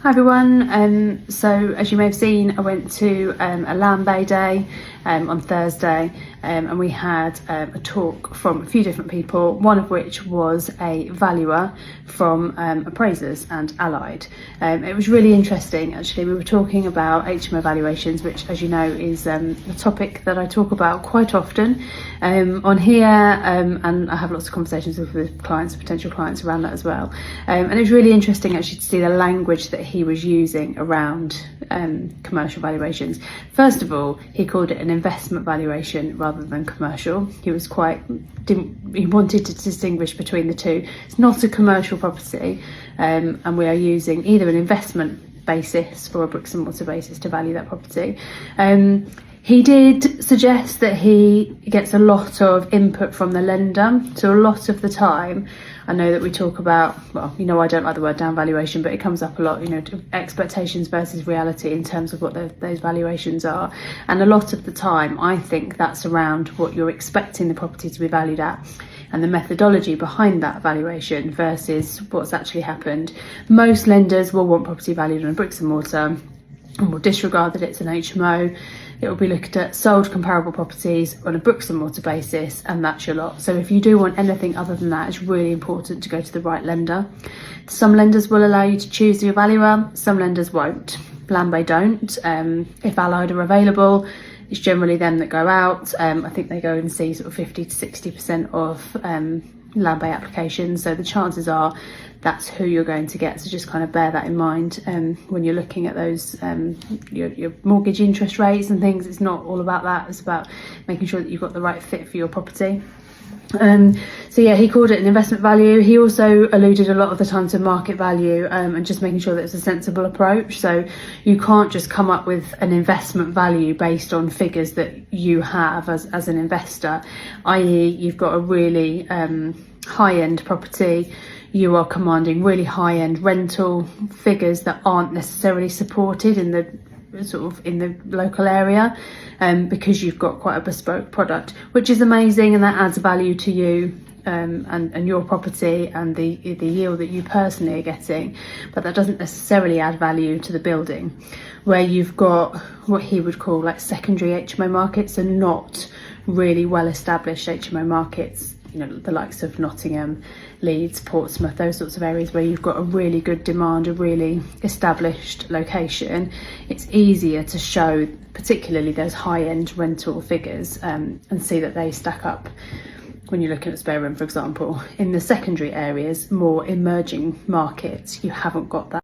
Hi everyone, so as you may have seen, I went to a Landbay day on Thursday, and we had a talk from a few different people, one of which was a valuer from Apprasiers and Allied. It was really interesting actually. We were talking about HMO valuations, which, as you know, is a topic that I talk about quite often on here, and I have lots of conversations with clients, potential clients around that as well. And it was really interesting actually to see the language that he was using around commercial valuations. First of all, he called it an investment valuation rather than commercial. He was he wanted to distinguish between the two. It's not a commercial property, and we are using either an investment basis or a bricks and mortar basis to value that property. He did suggest that he gets a lot of input from the lender. So a lot of the time, I know that we talk about, well, you know, I don't like the word down valuation, but it comes up a lot, you know, expectations versus reality in terms of what those valuations are. And a lot of the time, I think that's around what you're expecting the property to be valued at and the methodology behind that valuation versus what's actually happened. Most lenders will want property valued on a bricks and mortar and will disregard that it's an HMO. It will be looked at sold comparable properties on a bricks and mortar basis, and that's your lot. So if you do want anything other than that, it's really important to go to the right lender. Some lenders will allow you to choose your valuer, some lenders won't. Landbay don't. If Allied are available, it's generally them that go out. I think they go and see sort of 50 to 60% of Landbay applications, so the chances are that's who you're going to get. So just kind of bear that in mind when you're looking at those your mortgage interest rates and things. It's not all about that, it's about making sure that you've got the right fit for your property. So yeah, he called it an investment value. He also alluded a lot of the time to market value, and just making sure that it's a sensible approach. So you can't just come up with an investment value based on figures that you have as an investor, i.e. you've got a really high-end property, you are commanding really high-end rental figures that aren't necessarily supported in the local area, because you've got quite a bespoke product, which is amazing, and that adds value to you and your property and the yield that you personally are getting, but that doesn't necessarily add value to the building, where you've got what he would call like secondary HMO markets and not really well established HMO markets, you know, the likes of Nottingham, Leeds, Portsmouth, those sorts of areas where you've got a really good demand, a really established location. It's easier to show particularly those high-end rental figures and see that they stack up when you're looking at spare room, for example. In the secondary areas, more emerging markets, you haven't got that.